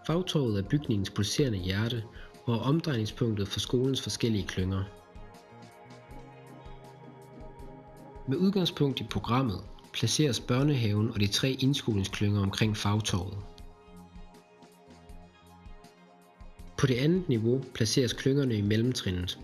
Fagtorvet er bygningens pulserende hjerte og er omdrejningspunktet for skolens forskellige klynger. Med udgangspunkt i programmet placeres børnehaven og de 3 indskolingsklynger omkring Fagtorvet. På det andet niveau placeres klyngerne i mellemtrinnet.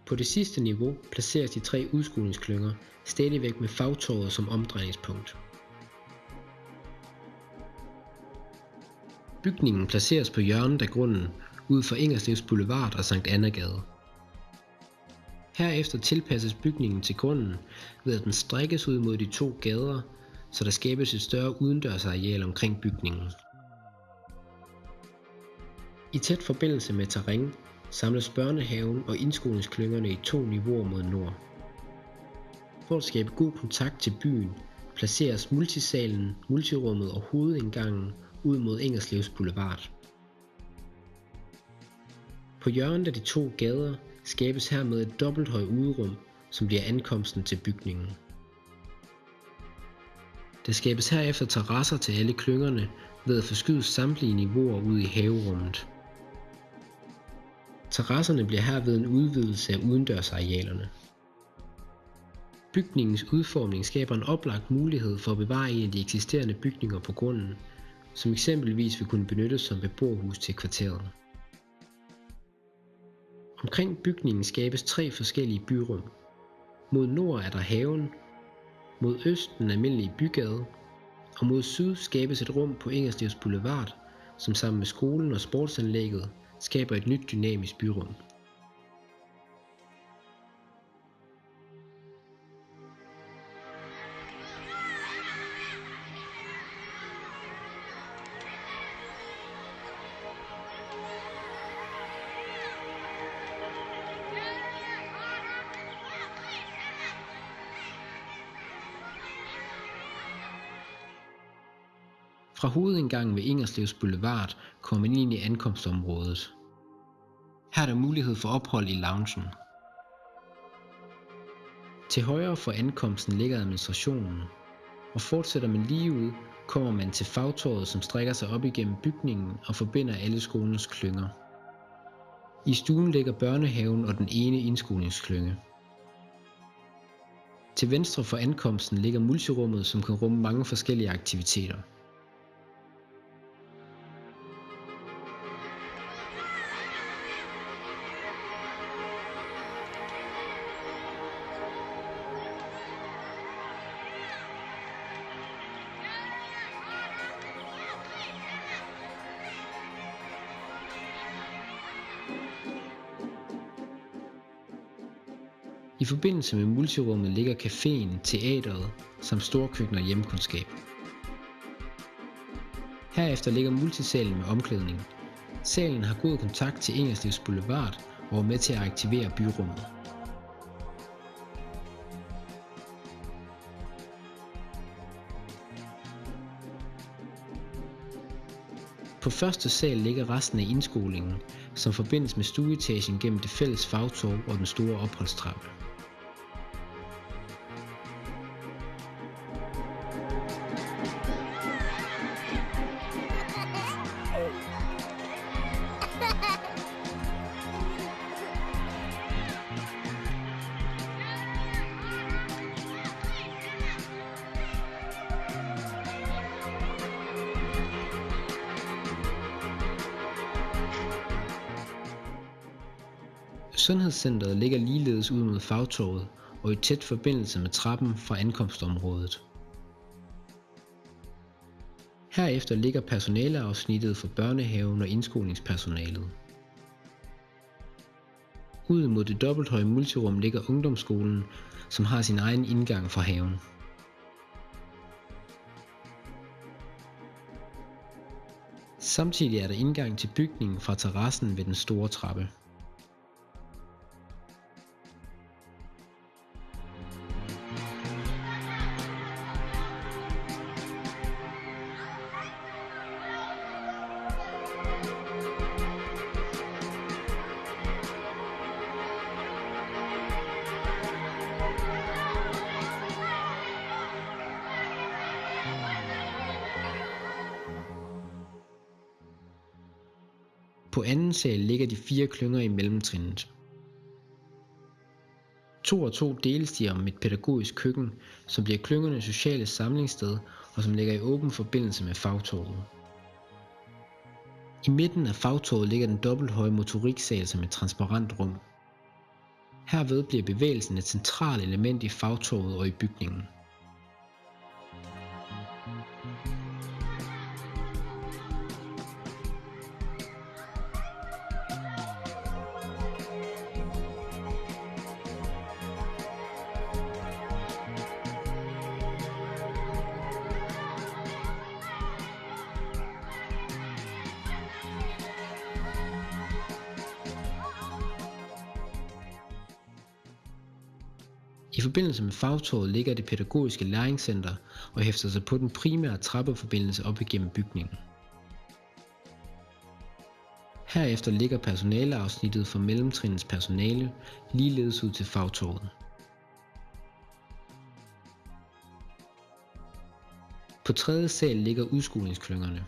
På det sidste niveau placeres de 3 udskolingsklynger stadigvæk med Fagtorvet som omdrejningspunkt. Bygningen placeres på hjørnet af grunden ud for Ingerslevs Boulevard og Sankt Annagade. Herefter tilpasses bygningen til grunden ved at den strækkes ud mod de 2 gader, så der skabes et større udendørsareal omkring bygningen. I tæt forbindelse med terræn samles børnehaven og indskolingsklyngerne i 2 niveauer mod nord. For at skabe god kontakt til byen placeres multisalen, multirummet og hovedindgangen ud mod Ingerslevs Boulevard. På hjørnet af de 2 gader skabes hermed et dobbelthøj uderum, som bliver ankomsten til bygningen. Der skabes herefter terrasser til alle klyngerne ved at forskyde samtlige niveauer ud i haverummet. Terrasserne bliver herved en udvidelse af udendørsarealerne. Bygningens udformning skaber en oplagt mulighed for at bevare en af de eksisterende bygninger på grunden, som eksempelvis vil kunne benyttes som beboerhus til kvarteret. Omkring bygningen skabes 3 forskellige byrum. Mod nord er der haven, mod øst den almindelige bygade, og mod syd skabes et rum på Ingerslevs Boulevard, som sammen med skolen og sportsanlægget skaber et nyt dynamisk byrum. Fra hovedindgangen ved Ingerslevs Boulevard kommer man ind i ankomstområdet. Her er der mulighed for ophold i loungen. Til højre for ankomsten ligger administrationen, og fortsætter man lige ud, kommer man til Fagtorvet, som strækker sig op igennem bygningen og forbinder alle skolens klynger. I stuen ligger børnehaven og den ene indskolingsklynge. Til venstre for ankomsten ligger multirummet, som kan rumme mange forskellige aktiviteter. I forbindelse med multirummet ligger caféen, teateret samt storkøkken og hjemkundskab. Herefter ligger multisalen med omklædning. Salen har god kontakt til Ingerslevs Boulevard og er med til at aktivere byrummet. På første sal ligger resten af indskolingen, som forbindes med stueetagen gennem det fælles fagtorv og den store opholdstrappe. Sundhedscentret ligger ligeledes ud mod Fagtorvet og i tæt forbindelse med trappen fra ankomstområdet. Herefter ligger personaleafsnittet for børnehaven og indskolingspersonalet. Ud mod det dobbelthøje multirum ligger ungdomsskolen, som har sin egen indgang fra haven. Samtidig er der indgang til bygningen fra terrassen ved den store trappe. På anden sal ligger de 4 klynger i mellemtrinnet. 2 og 2 deles de om et pædagogisk køkken, som bliver klyngernes sociale samlingssted og som ligger i åben forbindelse med fagtorvet. I midten af fagtorvet ligger den dobbelthøje motoriksal som et transparent rum. Herved bliver bevægelsen et centralt element i fagtorvet og i bygningen. I forbindelse med fagtorvet ligger det pædagogiske læringscenter og hæfter sig på den primære trappeforbindelse op igennem bygningen. Herefter ligger personaleafsnittet for mellemtrinnets personale ligeledes ud til fagtorvet. På 3. sal ligger udskolingsklyngerne.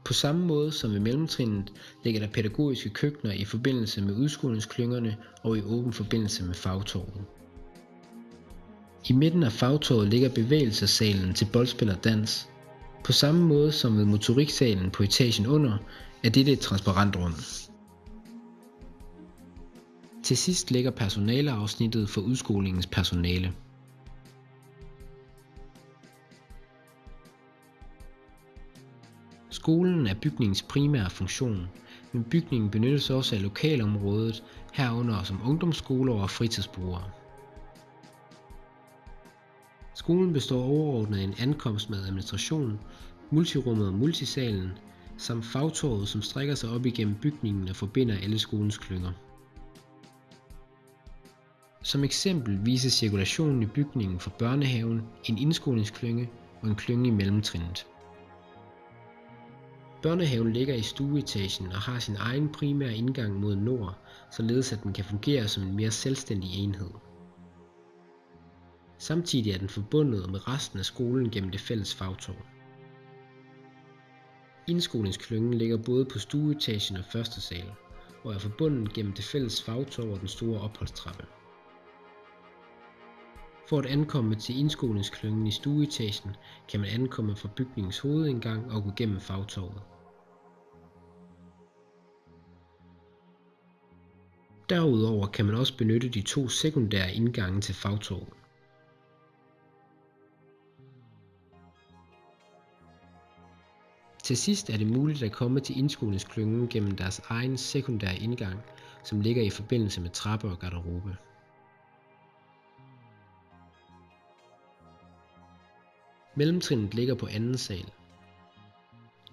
På samme måde som ved mellemtrinnet ligger der pædagogiske køkkener i forbindelse med udskolingsklyngerne og i åben forbindelse med fagtorvet. I midten af fagtorvet ligger bevægelsessalen til boldspil og dans. På samme måde som ved motoriksalen på etagen under, er dette et transparent rum. Til sidst ligger personaleafsnittet for udskolingens personale. Skolen er bygningens primære funktion, men bygningen benyttes også af lokalområdet, herunder som ungdomsskoler og fritidsbrugere. Skolen består overordnet af en ankomst med administration, multirummet og multisalen, samt fagtorvet, som strækker sig op igennem bygningen og forbinder alle skolens klynger. Som eksempel viser cirkulationen i bygningen for børnehaven, en indskolingsklynge og en klynge i mellemtrinnet. Børnehaven ligger i stueetagen og har sin egen primære indgang mod nord, således at den kan fungere som en mere selvstændig enhed. Samtidig er den forbundet med resten af skolen gennem det fælles fagtorv. Indskolingsklyngen ligger både på stueetagen og 1. sal, og er forbundet gennem det fælles fagtorv og den store opholdstrappe. For at ankomme til indskolingsklyngen i stueetagen, kan man ankomme fra bygningens hovedindgang og gå gennem fagtorvet. Derudover kan man også benytte de 2 sekundære indgange til fagtorvet. Til sidst er det muligt at komme til indskolingsklyngen gennem deres egen sekundære indgang, som ligger i forbindelse med trappe og garderobe. Mellemtrinnet ligger på 2. sal.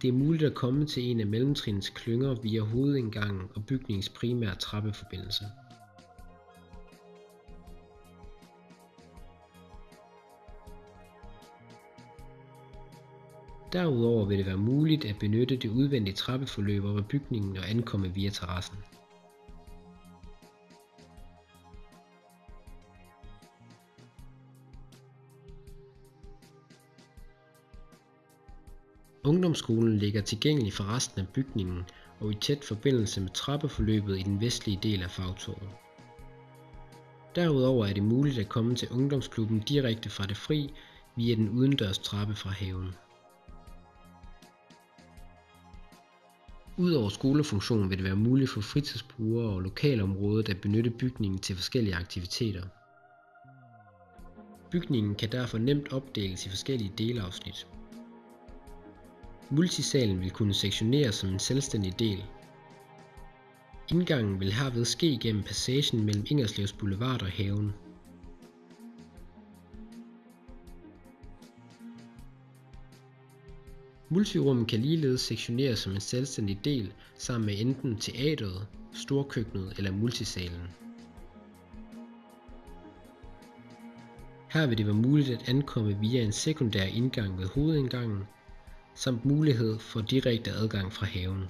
Det er muligt at komme til en af mellemtrinnets klynger via hovedindgangen og bygningens primære trappeforbindelse. Derudover vil det være muligt at benytte det udvendige trappeforløb op ad bygningen og ankomme via terrassen. Ungdomsskolen ligger tilgængelig for resten af bygningen og i tæt forbindelse med trappeforløbet i den vestlige del af fagtorvet. Derudover er det muligt at komme til ungdomsklubben direkte fra det fri via den udendørs trappe fra haven. Udover skolefunktionen vil det være muligt for fritidsbrugere og lokalområdet at benytte bygningen til forskellige aktiviteter. Bygningen kan derfor nemt opdeles i forskellige delafsnit. Multisalen vil kunne sektioneres som en selvstændig del. Indgangen vil herved ske gennem passagen mellem Ingerslevs Boulevard og haven. Multirummet kan ligeledes sektioneres som en selvstændig del sammen med enten teateret, storkøkkenet eller multisalen. Her vil det være muligt at ankomme via en sekundær indgang ved hovedindgangen, samt mulighed for direkte adgang fra haven.